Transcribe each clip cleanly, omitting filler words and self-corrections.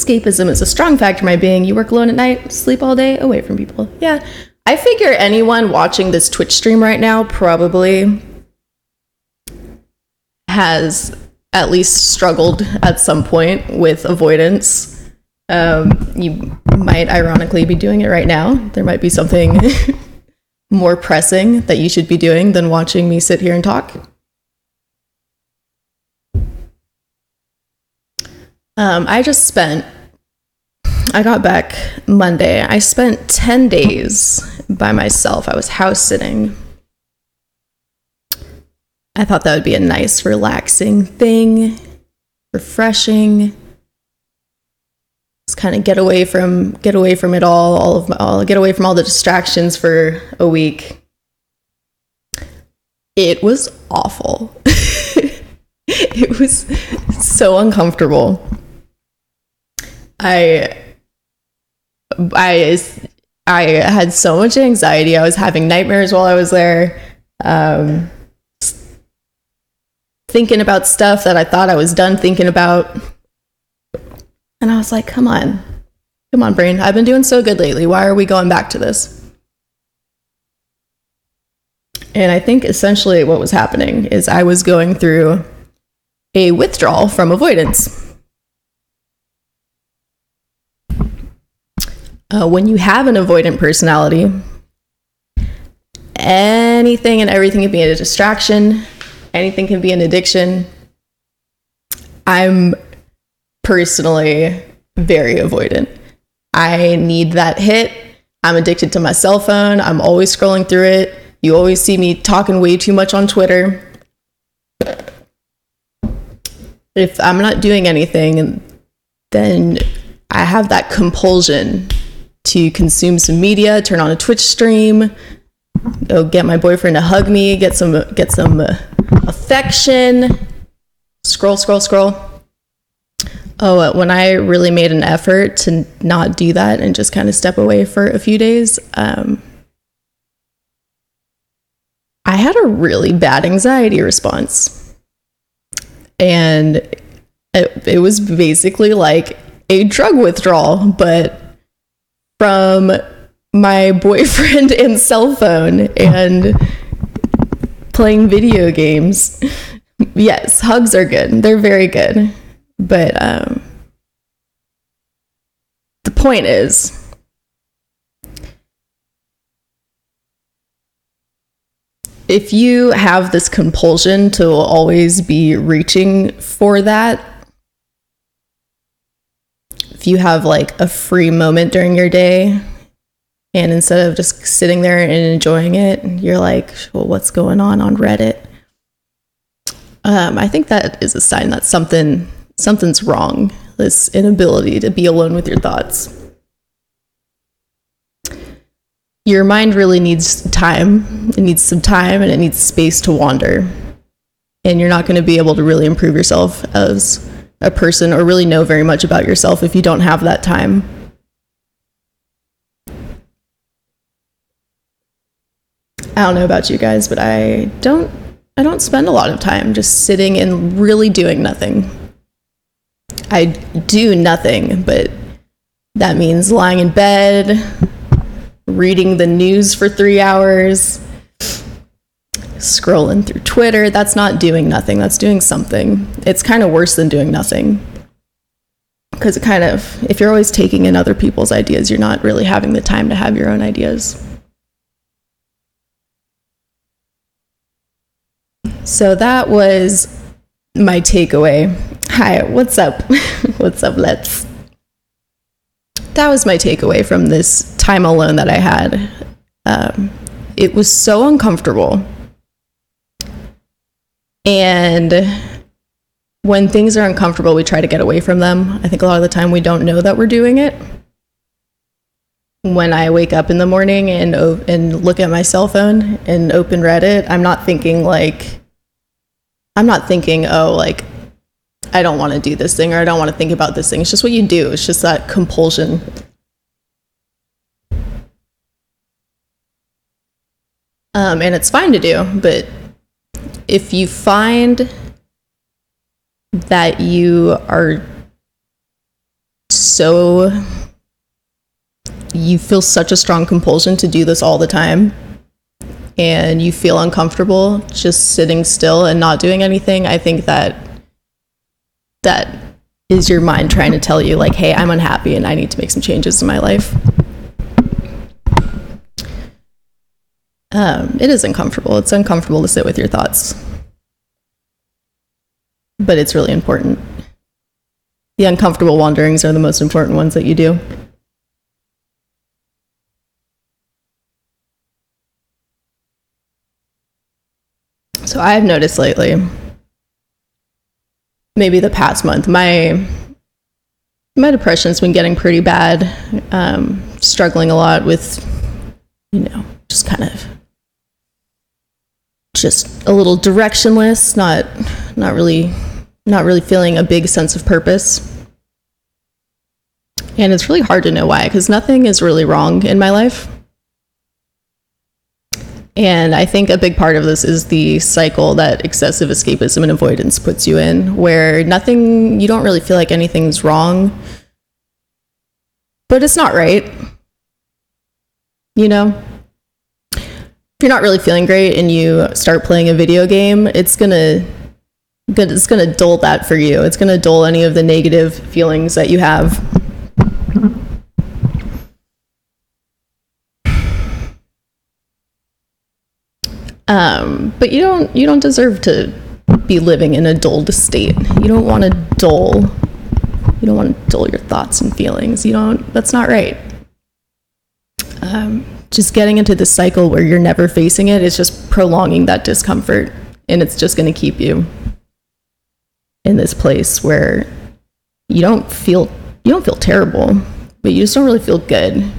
escapism is a strong factor in my being. You work alone at night, sleep all day, away from people. Yeah. I figure anyone watching this Twitch stream right now probably has at least struggled at some point with avoidance. You might ironically be doing it right now. There might be something more pressing that you should be doing than watching me sit here and talk. I got back Monday. I spent 10 days by myself. I was house sitting. I thought that would be a nice, relaxing thing, refreshing. Just kind of get away from it all, get away from all the distractions for a week. It was awful. It was so uncomfortable. I had so much anxiety. I was having nightmares while I was there. Thinking about stuff that I thought I was done thinking about. And I was like, come on, brain. I've been doing so good lately. Why are we going back to this? And I think essentially what was happening is I was going through a withdrawal from avoidance. When you have an avoidant personality, anything and everything can be a distraction. Anything can be an addiction. I'm personally very avoidant. I need that hit. I'm addicted to my cell phone. I'm always scrolling through it. You always see me talking way too much on Twitter. If I'm not doing anything, then I have that compulsion to consume some media, turn on a Twitch stream, go get my boyfriend to hug me, get some affection, scroll. When I really made an effort to not do that and just kind of step away for a few days, I had a really bad anxiety response. And it was basically like a drug withdrawal, but from my boyfriend and cell phone and playing video games. Yes, hugs are good. They're very good. But the point is, if you have this compulsion to always be reaching for that, if you have like a free moment during your day, and instead of just sitting there and enjoying it, you're like, well, what's going on Reddit? I think that is a sign that something's wrong. This inability to be alone with your thoughts. Your mind really needs time. It needs some time and it needs space to wander. And you're not going to be able to really improve yourself as a person or really know very much about yourself if you don't have that time. I don't know about you guys, but I don't spend a lot of time just sitting and really doing nothing. I do nothing, but that means lying in bed, reading the news for 3 hours, scrolling through Twitter. That's not doing nothing. That's doing something. It's kind of worse than doing nothing. Because if you're always taking in other people's ideas, you're not really having the time to have your own ideas. So that was my takeaway. Hi, what's up? What's up, let's? That was my takeaway from this time alone that I had. It was so uncomfortable. And when things are uncomfortable, we try to get away from them. I think a lot of the time we don't know that we're doing it. When I wake up in the morning and look at my cell phone and open Reddit, I'm not thinking, oh, like, I don't want to do this thing or I don't want to think about this thing. It's just what you do. It's just that compulsion. And it's fine to do, but if you find that you are feel such a strong compulsion to do this all the time, and you feel uncomfortable just sitting still and not doing anything, I think that is your mind trying to tell you, like, hey, I'm unhappy and I need to make some changes in my life. It is uncomfortable. It's uncomfortable to sit with your thoughts, but it's really important. The uncomfortable wanderings are the most important ones that you do. So I've noticed lately, maybe the past month, my depression's been getting pretty bad. Struggling a lot with, just kind of just a little directionless, not really feeling a big sense of purpose. And it's really hard to know why, because nothing is really wrong in my life. And I think a big part of this is the cycle that excessive escapism and avoidance puts you in, where you don't really feel like anything's wrong, but it's not right. If you're not really feeling great and you start playing a video game, it's gonna dull that for you. It's gonna dull any of the negative feelings that you have. But you don't deserve to be living in a dulled state. You don't want to dull your thoughts and feelings. That's not right. Just getting into this cycle where you're never facing it is just prolonging that discomfort, and it's just going to keep you in this place where you don't feel terrible, but you just don't really feel good.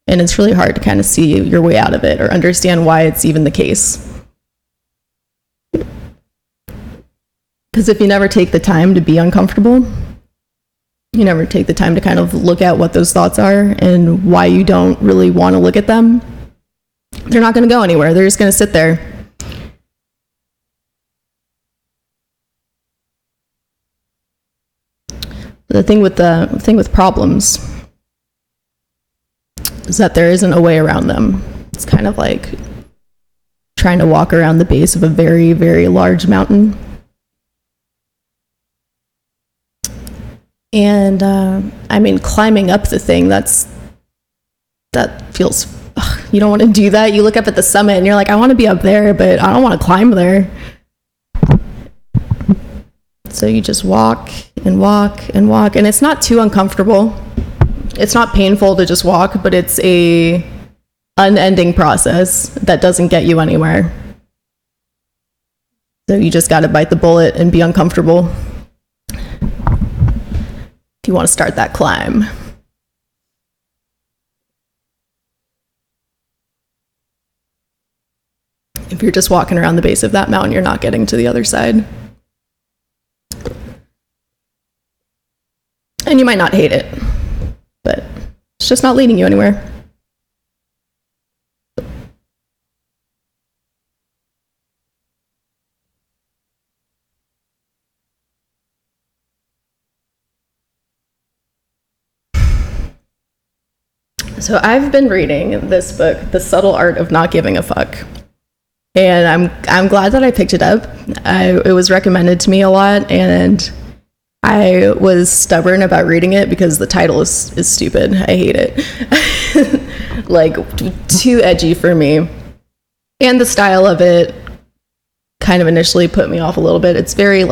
And it's really hard to kind of see your way out of it or understand why it's even the case. Because if you never take the time to be uncomfortable, you never take the time to kind of look at what those thoughts are and why you don't really want to look at them, they're not going to go anywhere. They're just going to sit there. The thing with problems is that there isn't a way around them. It's kind of like trying to walk around the base of a very, very large mountain. And climbing up the thing, that feels, you don't want to do that. You look up at the summit and you're like, I want to be up there, but I don't want to climb there. So you just walk and walk and walk, and it's not too uncomfortable. It's not painful to just walk, but it's a unending process that doesn't get you anywhere. So you just got to bite the bullet and be uncomfortable if you want to start that climb. If you're just walking around the base of that mountain, you're not getting to the other side. And you might not hate it, but it's just not leading you anywhere. So I've been reading this book, The Subtle Art of Not Giving a Fuck. And I'm glad that I picked it up. It was recommended to me a lot, and I was stubborn about reading it because the title is stupid. I hate it. Like, too edgy for me. And the style of it kind of initially put me off a little bit. It's very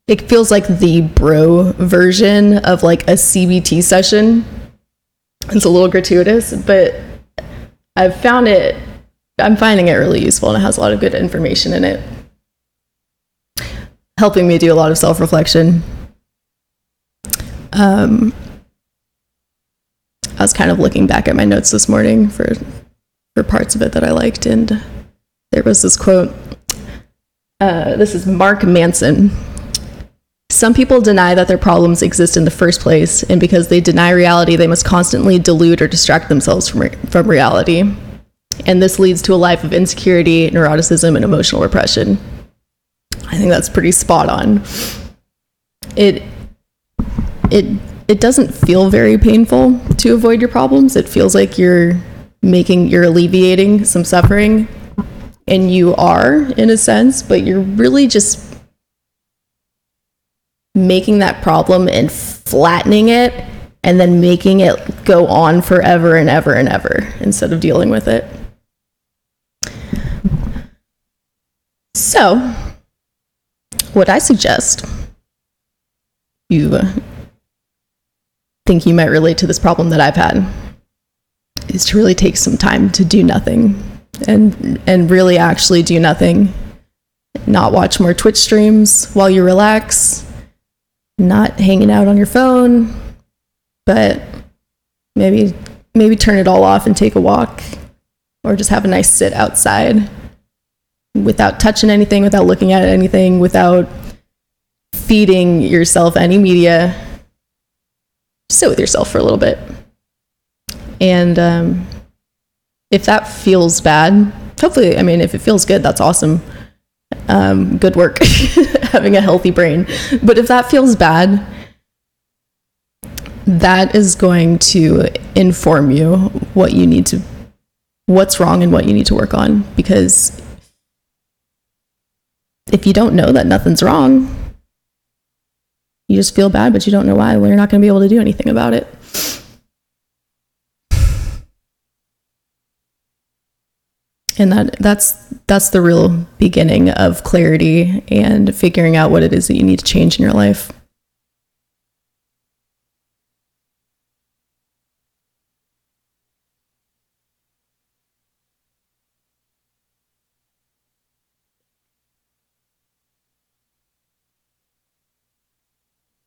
it feels like the bro version of like a CBT session. It's a little gratuitous, but I'm finding it really useful, and it has a lot of good information in it, helping me do a lot of self-reflection. I was kind of looking back at my notes this morning for parts of it that I liked, and there was this quote. This is Mark Manson. Some people deny that their problems exist in the first place, and because they deny reality, they must constantly delude or distract themselves from reality. And this leads to a life of insecurity, neuroticism, and emotional repression. I think that's pretty spot on. it doesn't feel very painful to avoid your problems. It feels like you're alleviating some suffering, and you are in a sense, but you're really just making that problem and flattening it and then making it go on forever and ever and ever instead of dealing with it. So, what I suggest, you think you might relate to this problem that I've had, is to really take some time to do nothing and really actually do nothing. Not watch more Twitch streams while you relax, not hanging out on your phone, but maybe turn it all off and take a walk, or just have a nice sit outside without touching anything, without looking at anything, without feeding yourself any media. Sit with yourself for a little bit. And if that feels bad, hopefully, I mean, if it feels good, that's awesome. Good work having a healthy brain. But if that feels bad, that is going to inform you what's wrong and what you need to work on. Because if you don't know that nothing's wrong, you just feel bad, but you don't know why, well, you're not going to be able to do anything about it. And that's the real beginning of clarity and figuring out what it is that you need to change in your life.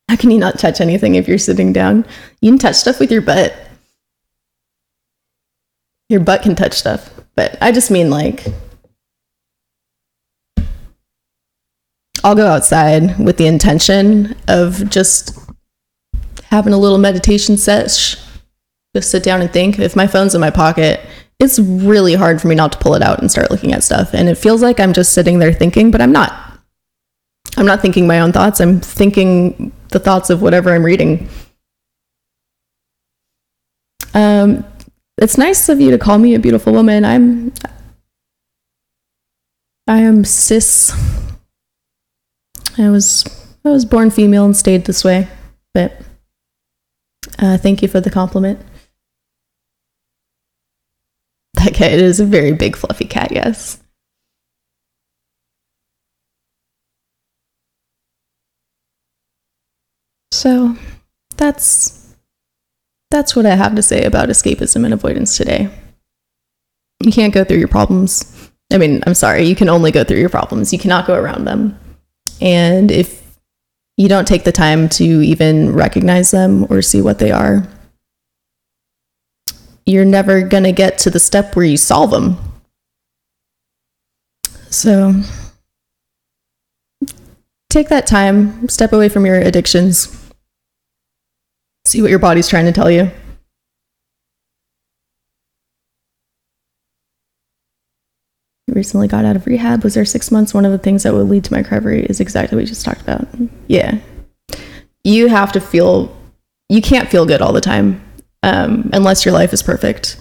How can you not touch anything if you're sitting down? You can touch stuff with your butt. Your butt can touch stuff. But I just mean, like, I'll go outside with the intention of just having a little meditation sesh. Just sit down and think. If my phone's in my pocket, it's really hard for me not to pull it out and start looking at stuff. And it feels like I'm just sitting there thinking, but I'm not. I'm not thinking my own thoughts. I'm thinking the thoughts of whatever I'm reading. It's nice of you to call me a beautiful woman. I am cis. I was born female and stayed this way, but thank you for the compliment. That cat is a very big fluffy cat, yes. So that's what I have to say about escapism and avoidance today. You can't go through your problems. I mean, I'm sorry, you can only go through your problems. You cannot go around them. And if you don't take the time to even recognize them or see what they are, you're never going to get to the step where you solve them. So take that time, step away from your addictions. See what your body's trying to tell you. Recently got out of rehab. Was there 6 months? One of the things that would lead to my recovery is exactly what you just talked about. Yeah. You have to feel, you can't feel good all the time, unless your life is perfect.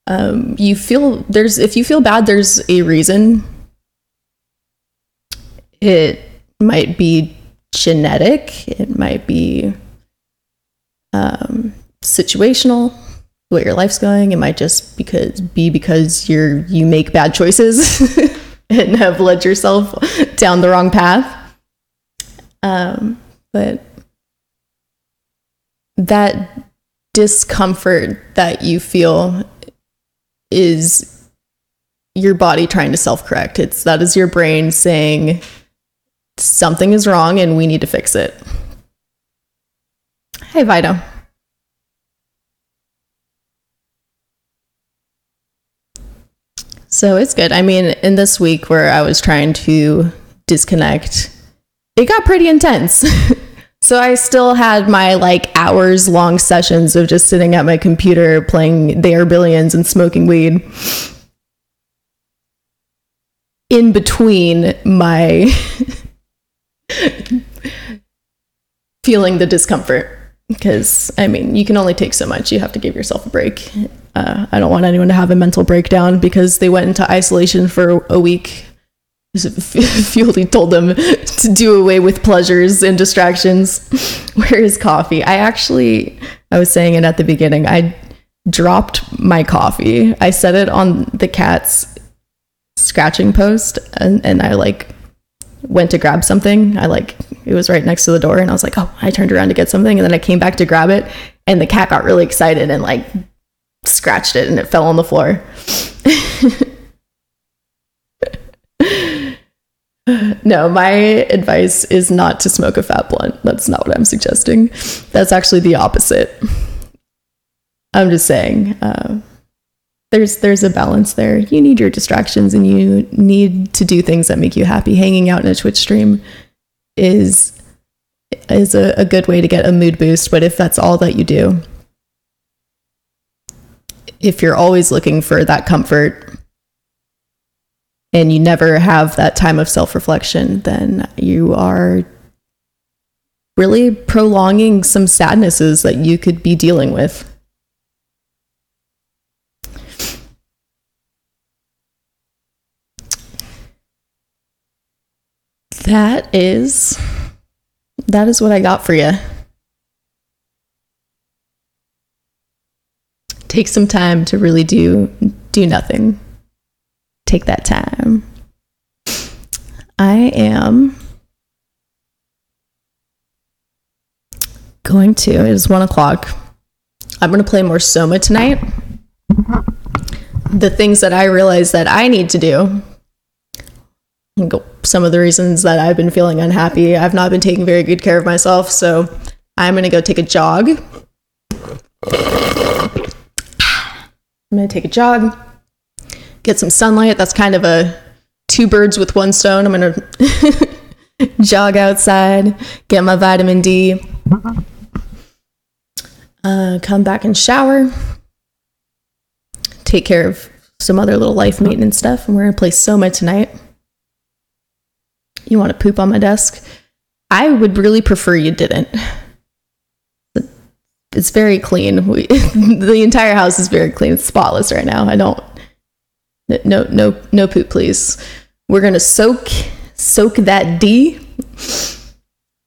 If you feel bad, there's a reason. It might be genetic. It might be situational, the way your life's going. It might just because you make bad choices and have led yourself down the wrong path. But that discomfort that you feel is your body trying to self-correct. That is your brain saying something is wrong and we need to fix it. Hey, Vito. So it's good. I mean, in this week where I was trying to disconnect, it got pretty intense. So I still had my hours long sessions of just sitting at my computer playing They Are Billions and smoking weed in between my feeling the discomfort, because I mean, you can only take so much. You have to give yourself a break. I don't want anyone to have a mental breakdown because they went into isolation for a week. Fieldy told them to do away with pleasures and distractions. Where is coffee? I was saying it at the beginning, I dropped my coffee. I set it on the cat's scratching post, and I like went to grab something. It was right next to the door, and I was like, oh, I turned around to get something, and then I came back to grab it, and the cat got really excited and like scratched it, and it fell on the floor. No, my advice is not to smoke a fat blunt. That's not what I'm suggesting. That's actually the opposite. I'm just saying, there's a balance there. You need your distractions, and you need to do things that make you happy. Hanging out in a Twitch stream is a good way to get a mood boost, but if that's all that you do, if you're always looking for that comfort and you never have that time of self-reflection, then you are really prolonging some sadnesses that you could be dealing with. That is what I got for you. Take some time to really do nothing. Take that time. I am going to, it is 1:00. I'm going to play more Soma tonight. The things that I realize that I need to do. Some of the reasons that I've been feeling unhappy. I've not been taking very good care of myself, so I'm going to go take a jog. Get some sunlight. That's kind of a 2 birds with 1 stone. I'm going to jog outside, get my vitamin D, come back and shower, take care of some other little life maintenance stuff, and we're going to play Soma tonight. You want to poop on my desk? I would really prefer you didn't. It's very clean. The entire house is very clean. It's spotless right now. No poop, please. We're gonna soak that D.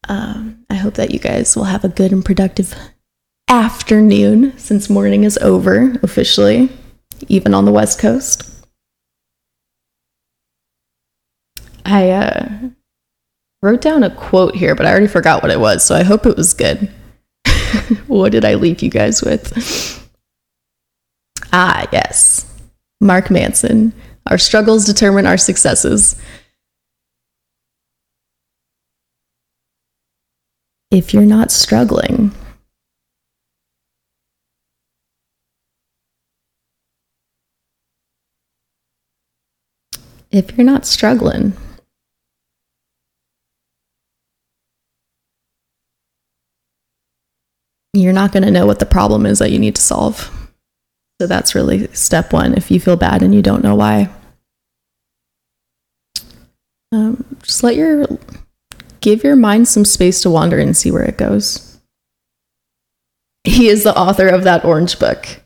I hope that you guys will have a good and productive afternoon, since morning is over officially, even on the West Coast. I wrote down a quote here, but I already forgot what it was, so I hope it was good. What did I leave you guys with? Yes. Mark Manson. Our struggles determine our successes. If you're not struggling, you're not going to know what the problem is that you need to solve. So that's really step 1 if you feel bad and you don't know why. Just give your mind some space to wander and see where it goes. He is the author of that orange book.